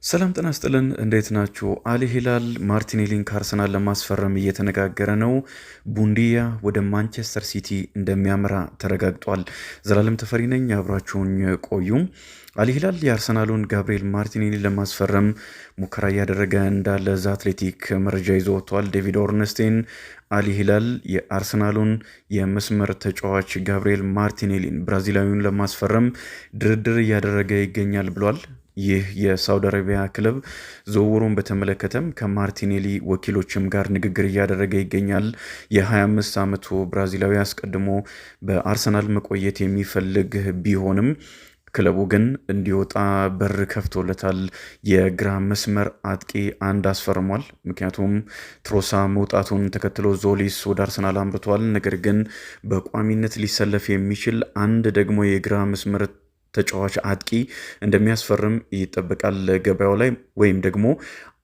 ሰላም ጤና ይስጥልን እንዴት ናችሁ? አሊ ሂላል ማርቲኔሊን ከአርሰናል ለማስፈረም እየተነጋገረ ነው። ቡንዲያ ወደ ማንቸስተር ሲቲ እንደሚያመራ ተረጋግጧል። ዘላለም ተፈሪ ነኝ፣ አብራችሁኝ ቆዩ። አሊ ሂላል የአርሰናሉን ጋብሪኤል ማርቲኔሊን ለማስፈረም ሙከራ እያደረገ እንዳለ ዘ አትሌቲክ መረጃ ይዞ ወጥቷል። ዴቪድ ኦርንስቴን አሊ ሂላል የአርሰናሉን የመስመር ተጫዋች ጋብሪኤል ማርቲኔሊን ብራዚላዊውን ለማስፈረም ድርድር እያደረገ ይገኛል ብሏል። ይህ የሳውዲ አረቢያ ክለብ ዝውውሩን በተመለከተም ከማርቲኔሊ ወኪሎችም ጋር ንግግር እያደረገ ይገኛል። የ25 ዓመቱ ብራዚላዊ አስቀድሞ በአርሰናል መቆየት የሚፈልግ ቢሆንም ክለቡ ግን እንዲወጣ በር ከፍቶለታል። የግራ መስመር አጥቂ አንድ አስፈርሟል። ምክንያቱም ትሮሳ መውጣቱን ተከትሎ ዞሊስ ወደ አርሰናል አምርቷል። ነገር ግን በቋሚነት ሊሰለፍ የሚችል አንድ ደግሞ የግራ መስመር ተጫዋች አጥቂ እንደሚያስፈርም ይጠበቃል። ገበያው ላይ ወይም ደግሞ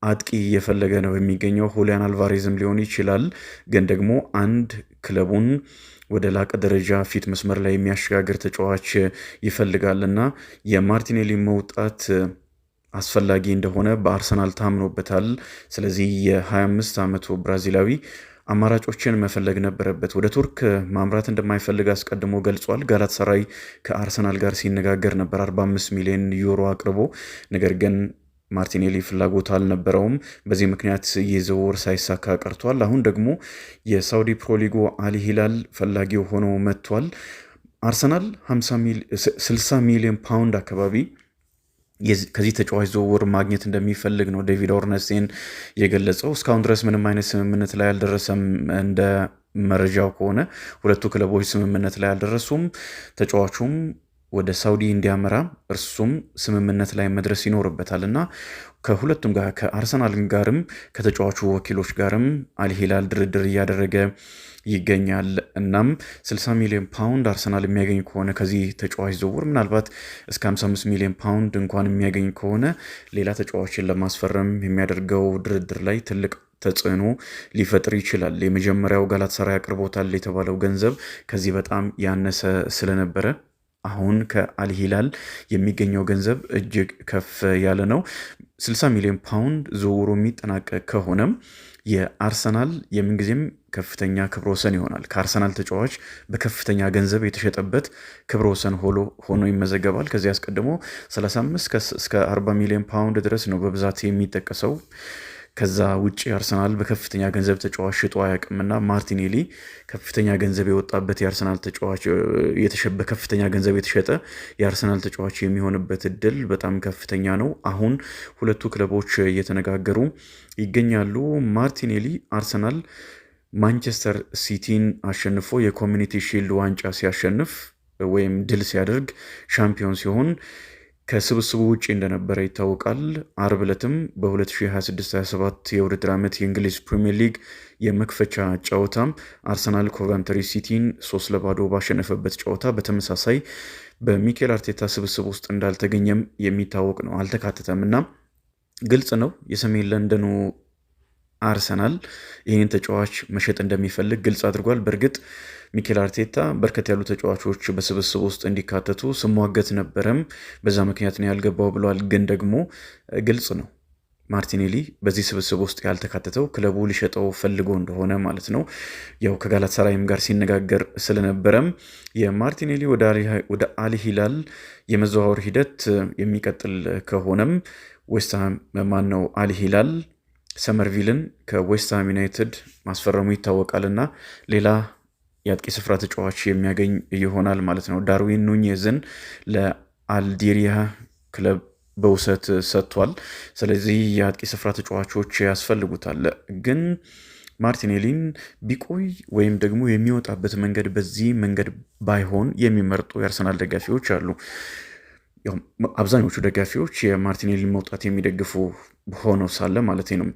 አጥቂ እየፈለገ ነው የሚገኘው። ሁሊያን አልቫሬዝም ሊሆን ይችላል። ግን ደግሞ አንድ ክለቡን ወደ ላቀ ደረጃ ፊት መስመር ላይ የሚያሸጋግር ተጫዋች ይፈልጋልና የማርቲኔሊ መውጣት አስፈላጊ እንደሆነ በአርሰናል ታምኖበታል። ስለዚህ የ25 ዓመቱ ብራዚላዊ አማራጮችን መፈለግ ነበረበት። ወደ ቱርክ ማምራት እንደማይፈልግ አስቀድሞ ገልጿል። ጋላት ሰራይ ከአርሰናል ጋር ሲነጋገር ነበር 45 ሚሊዮን ዩሮ አቅርቦ፣ ነገር ግን ማርቲኔሊ ፍላጎት አልነበረውም። በዚህ ምክንያት ይህ ዝውውር ሳይሳካ ቀርቷል። አሁን ደግሞ የሳውዲ ፕሮሊጎ አሊ ሂላል ፈላጊው ሆኖ መጥቷል። አርሰናል 60 ሚሊዮን ፓውንድ አካባቢ ከዚህ ተጫዋች ዝውውር ማግኘት እንደሚፈልግ ነው ዴቪድ ኦርነስቴን የገለጸው። እስካሁን ድረስ ምንም አይነት ስምምነት ላይ አልደረሰም። እንደ መረጃው ከሆነ ሁለቱ ክለቦች ስምምነት ላይ አልደረሱም። ተጫዋቹም ወደ ሳውዲ እንዲያመራ እርሱም ስምምነት ላይ መድረስ ይኖርበታል እና ከሁለቱም ጋር ከአርሰናል ጋርም ከተጫዋቹ ወኪሎች ጋርም አል ሂላል ድርድር እያደረገ ይገኛል። እናም 60 ሚሊዮን ፓውንድ አርሰናል የሚያገኝ ከሆነ ከዚህ ተጫዋች ዝውውር ምናልባት እስከ 55 ሚሊዮን ፓውንድ እንኳን የሚያገኝ ከሆነ ሌላ ተጫዋችን ለማስፈረም የሚያደርገው ድርድር ላይ ትልቅ ተጽዕኖ ሊፈጥር ይችላል። የመጀመሪያው ጋላት ሰራይ አቅርቦታል የተባለው ገንዘብ ከዚህ በጣም ያነሰ ስለነበረ አሁን ከአል ሂላል የሚገኘው ገንዘብ እጅግ ከፍ ያለ ነው። 60 ሚሊዮን ፓውንድ ዝውውሩ የሚጠናቀቅ ከሆነም የአርሰናል የምንጊዜም ከፍተኛ ክብረ ወሰን ይሆናል። ከአርሰናል ተጫዋች በከፍተኛ ገንዘብ የተሸጠበት ክብረ ወሰን ሆኖ ይመዘገባል። ከዚህ አስቀድሞ 35 እስከ 40 ሚሊዮን ፓውንድ ድረስ ነው በብዛት የሚጠቀሰው። ከዛ ውጭ አርሰናል በከፍተኛ ገንዘብ ተጫዋች ሽጦ አያውቅምና ማርቲኔሊ ከፍተኛ ገንዘብ የወጣበት የአርሰናል ተጫዋች በከፍተኛ ገንዘብ የተሸጠ የአርሰናል ተጫዋች የሚሆንበት እድል በጣም ከፍተኛ ነው። አሁን ሁለቱ ክለቦች እየተነጋገሩ ይገኛሉ። ማርቲኔሊ አርሰናል ማንቸስተር ሲቲን አሸንፎ የኮሚኒቲ ሺልድ ዋንጫ ሲያሸንፍ ወይም ድል ሲያደርግ ሻምፒዮን ሲሆን ከስብስቡ ውጭ እንደነበረ ይታወቃል። አርብ ዕለትም በ2026/27 የውድድር ዓመት የእንግሊዝ ፕሪሚየር ሊግ የመክፈቻ ጨዋታም አርሰናል ኮቨንትሪ ሲቲን 3-0 ባሸነፈበት ጨዋታ በተመሳሳይ በሚኬል አርቴታ ስብስብ ውስጥ እንዳልተገኘም የሚታወቅ ነው። አልተካተተም እና ግልጽ ነው የሰሜን ለንደኑ አርሰናል ይህን ተጫዋች መሸጥ እንደሚፈልግ ግልጽ አድርጓል። በእርግጥ ሚኬል አርቴታ በርከት ያሉ ተጫዋቾች በስብስብ ውስጥ እንዲካተቱ ስሟገት ነበረም፣ በዛ ምክንያት ነው ያልገባው ብለዋል። ግን ደግሞ ግልጽ ነው ማርቲኔሊ በዚህ ስብስብ ውስጥ ያልተካተተው ክለቡ ሊሸጠው ፈልጎ እንደሆነ ማለት ነው። ያው ከጋላት ሰራይም ጋር ሲነጋገር ስለነበረም የማርቲኔሊ ወደ አል ሂላል የመዘዋወር ሂደት የሚቀጥል ከሆነም ዌስትሃም አል ሂላል ሰመርቪልን ከዌስትሃም ዩናይትድ ማስፈረሙ ይታወቃልና ሌላ የአጥቂ ስፍራ ተጫዋች የሚያገኝ ይሆናል ማለት ነው። ዳርዊን ኑኔዝን ለአልጄሪያ ክለብ በውሰት ሰጥቷል። ስለዚህ የአጥቂ ስፍራ ተጫዋቾች ያስፈልጉታል። ግን ማርቲኔሊን ቢቆይ ወይም ደግሞ የሚወጣበት መንገድ በዚህ መንገድ ባይሆን የሚመርጡ የአርሰናል ደጋፊዎች አሉ። አብዛኞቹ ደጋፊዎች የማርቲኔሊ መውጣት የሚደግፉ ሆኖ ሳለ ማለት ነው።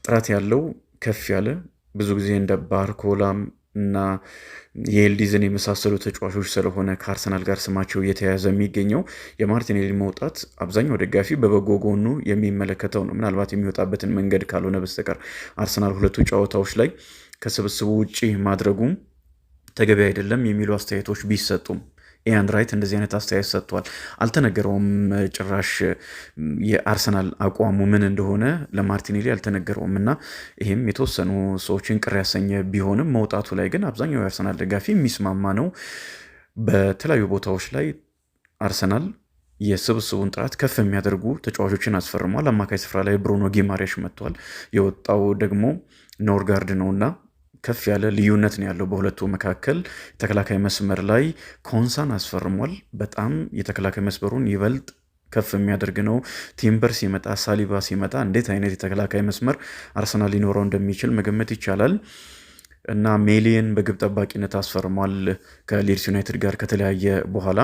ጥራት ያለው ከፍ ያለ ብዙ ጊዜ እንደ ባርኮላም እና የኤልዲዝን የመሳሰሉ ተጫዋቾች ስለሆነ ከአርሰናል ጋር ስማቸው እየተያያዘ የሚገኘው የማርቲኔሊ መውጣት አብዛኛው ደጋፊ በበጎ ጎኑ የሚመለከተው ነው። ምናልባት የሚወጣበትን መንገድ ካልሆነ በስተቀር አርሰናል ሁለቱ ጨዋታዎች ላይ ከስብስቡ ውጭ ማድረጉም ተገቢ አይደለም የሚሉ አስተያየቶች ቢሰጡም ኢያን ራይት እንደዚህ አይነት አስተያየት ሰጥቷል። አልተነገረውም ጭራሽ የአርሰናል አቋሙ ምን እንደሆነ ለማርቲኔሊ አልተነገረውም እና ይህም የተወሰኑ ሰዎችን ቅር ያሰኘ ቢሆንም መውጣቱ ላይ ግን አብዛኛው የአርሰናል ደጋፊ የሚስማማ ነው። በተለያዩ ቦታዎች ላይ አርሰናል የስብስቡን ጥራት ከፍ የሚያደርጉ ተጫዋቾችን አስፈርሟል። አማካይ ስፍራ ላይ ብሩኖ ጊማሬሽ መጥቷል። የወጣው ደግሞ ኖርጋርድ ነውና ከፍ ያለ ልዩነት ነው ያለው በሁለቱ መካከል። ተከላካይ መስመር ላይ ኮንሳን አስፈርሟል። በጣም የተከላካይ መስመሩን ይበልጥ ከፍ የሚያደርግ ነው። ቲምበር ሲመጣ፣ ሳሊባ ሲመጣ እንዴት አይነት የተከላካይ መስመር አርሰናል ሊኖረው እንደሚችል መገመት ይቻላል። እና ሜሊየን በግብ ጠባቂነት አስፈርሟል ከሊድስ ዩናይትድ ጋር ከተለያየ በኋላ።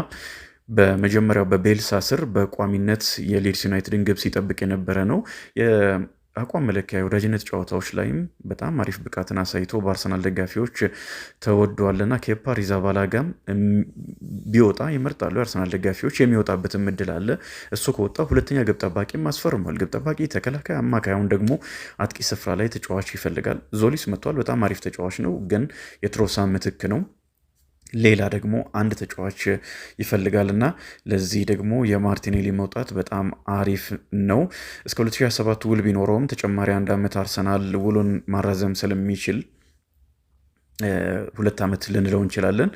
በመጀመሪያው በቤልሳ ስር በቋሚነት የሊድስ ዩናይትድን ግብ ሲጠብቅ የነበረ ነው። የአቋም መለኪያ የወዳጅነት ጨዋታዎች ላይም በጣም አሪፍ ብቃትን አሳይቶ በአርሰናል ደጋፊዎች ተወዷልና ኬፓ አሪዛባላጋም ቢወጣ ይመርጣሉ የአርሰናል ደጋፊዎች። የሚወጣበትም እድል አለ። እሱ ከወጣ ሁለተኛ ግብ ጠባቂም አስፈርሟል። ግብ ጠባቂ፣ ተከላካይ፣ አማካዩን ደግሞ አጥቂ ስፍራ ላይ ተጫዋች ይፈልጋል። ዞሊስ መጥቷል። በጣም አሪፍ ተጫዋች ነው፣ ግን የትሮሳ ምትክ ነው። ሌላ ደግሞ አንድ ተጫዋች ይፈልጋል እና ለዚህ ደግሞ የማርቲኔሊ መውጣት በጣም አሪፍ ነው። እስከ 2027 ውል ቢኖረውም ተጨማሪ 1 ዓመት አርሰናል ውሉን ማራዘም ስለሚችል 2 ዓመት ልንለው እንችላለን።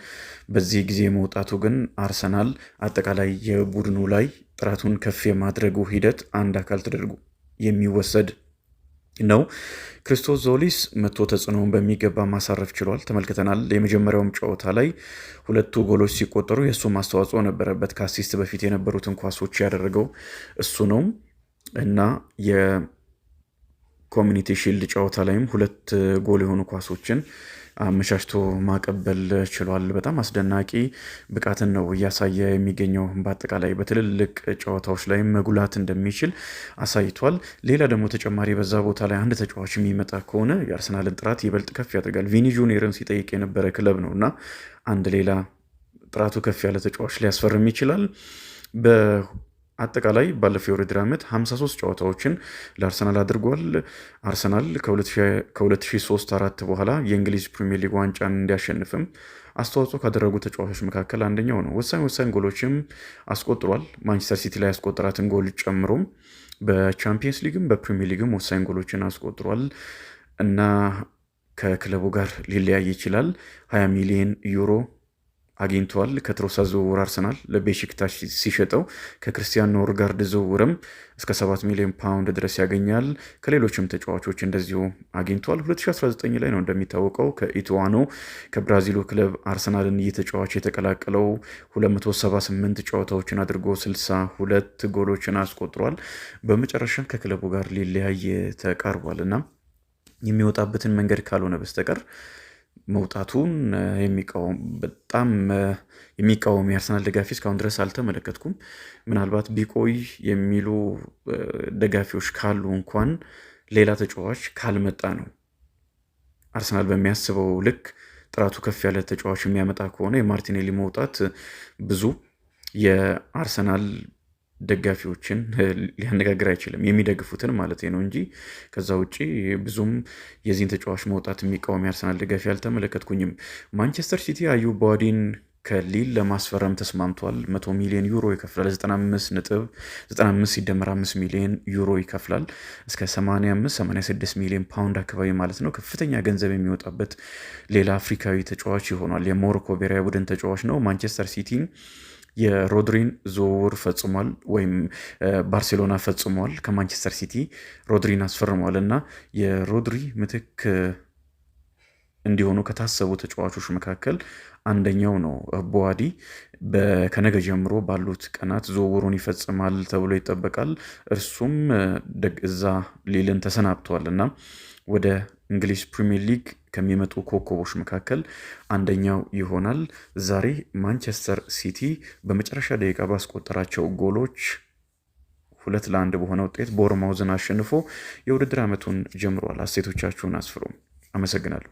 በዚህ ጊዜ መውጣቱ ግን አርሰናል አጠቃላይ የቡድኑ ላይ ጥራቱን ከፍ የማድረጉ ሂደት አንድ አካል ተደርጎ የሚወሰድ ነው። ክርስቶስ ዞሊስ መቶ ተጽዕኖውን በሚገባ ማሳረፍ ችሏል፣ ተመልክተናል። የመጀመሪያውም ጨዋታ ላይ 2 ጎሎች ሲቆጠሩ የእሱ ማስተዋጽኦ ነበረበት። ከአሲስት በፊት የነበሩትን ኳሶች ያደረገው እሱ ነው እና የኮሚኒቲ ሺልድ ጨዋታ ላይም 2 ጎል የሆኑ ኳሶችን አመቻችቶ ማቀበል ችሏል። በጣም አስደናቂ ብቃትን ነው እያሳየ የሚገኘው። በአጠቃላይ በትልልቅ ጨዋታዎች ላይ መጉላት እንደሚችል አሳይቷል። ሌላ ደግሞ ተጨማሪ በዛ ቦታ ላይ አንድ ተጫዋች የሚመጣ ከሆነ የአርሰናልን ጥራት ይበልጥ ከፍ ያደርጋል። ቪኒ ጁኒየርን ሲጠይቅ የነበረ ክለብ ነው እና አንድ ሌላ ጥራቱ ከፍ ያለ ተጫዋች ሊያስፈርም ይችላል። አጠቃላይ ባለፈው የውድድር ዓመት 53 ጨዋታዎችን ለአርሰናል አድርጓል። አርሰናል ከ2003/4 በኋላ የእንግሊዝ ፕሪሚየር ሊግ ዋንጫን እንዲያሸንፍም አስተዋጽኦ ካደረጉ ተጫዋቾች መካከል አንደኛው ነው። ወሳኝ ጎሎችም አስቆጥሯል። ማንቸስተር ሲቲ ላይ ያስቆጠራትን ጎል ጨምሮም በቻምፒየንስ ሊግም በፕሪሚየር ሊግም ወሳኝ ጎሎችን አስቆጥሯል እና ከክለቡ ጋር ሊለያይ ይችላል። 20 ሚሊዮን ዩሮ አግኝተዋል። ከትሮሳር ዝውውር አርሰናል ለቤሺክታሽ ሲሸጠው ከክርስቲያን ኖርጋርድ ዝውውርም እስከ 7 ሚሊዮን ፓውንድ ድረስ ያገኛል። ከሌሎችም ተጫዋቾች እንደዚሁ አግኝተዋል። 2019 ላይ ነው እንደሚታወቀው ከኢቱዋኖ ከብራዚሉ ክለብ አርሰናልን እየተጫዋች የተቀላቀለው 278 ጨዋታዎችን አድርጎ 62 ጎሎችን አስቆጥሯል። በመጨረሻ ከክለቡ ጋር ሊለያይ ተቃርቧል እና የሚወጣበትን መንገድ ካልሆነ በስተቀር መውጣቱን በጣም የሚቃወም የአርሰናል ደጋፊ እስካሁን ድረስ አልተመለከትኩም። ምናልባት ቢቆይ የሚሉ ደጋፊዎች ካሉ እንኳን ሌላ ተጫዋች ካልመጣ ነው። አርሰናል በሚያስበው ልክ ጥራቱ ከፍ ያለ ተጫዋች የሚያመጣ ከሆነ የማርቲኔሊ መውጣት ብዙ የአርሰናል ደጋፊዎችን ሊያነጋግር አይችልም፣ የሚደግፉትን ማለት ነው እንጂ ከዛ ውጭ ብዙም የዚህን ተጫዋች መውጣት የሚቃወም የአርሰናል ደጋፊ አልተመለከትኩኝም። ማንቸስተር ሲቲ አዩብ ባዋዲን ከሊል ለማስፈረም ተስማምቷል። 100 ሚሊዮን ዩሮ ይከፍላል። 95 ሲደመር 5 ሚሊዮን ዩሮ ይከፍላል። እስከ 86 ሚሊዮን ፓውንድ አካባቢ ማለት ነው። ከፍተኛ ገንዘብ የሚወጣበት ሌላ አፍሪካዊ ተጫዋች ይሆናል። የሞሮኮ ብሔራዊ ቡድን ተጫዋች ነው። ማንቸስተር ሲቲን የሮድሪን ዝውውር ፈጽሟል፣ ወይም ባርሴሎና ፈጽሟል። ከማንቸስተር ሲቲ ሮድሪን አስፈርሟል እና የሮድሪ ምትክ እንዲሆኑ ከታሰቡ ተጫዋቾች መካከል አንደኛው ነው ቦዋዲ። ከነገ ጀምሮ ባሉት ቀናት ዝውውሩን ይፈጽማል ተብሎ ይጠበቃል። እርሱም እዛ ሊልን ተሰናብቷል እና ወደ እንግሊዝ ፕሪሚየር ሊግ ከሚመጡ ኮከቦች መካከል አንደኛው ይሆናል። ዛሬ ማንቸስተር ሲቲ በመጨረሻ ደቂቃ ባስቆጠራቸው ጎሎች 2-1 በሆነ ውጤት ቦርማውዝን አሸንፎ የውድድር ዓመቱን ጀምሯል። አስተያየቶቻችሁን አስፍሩ። አመሰግናለሁ።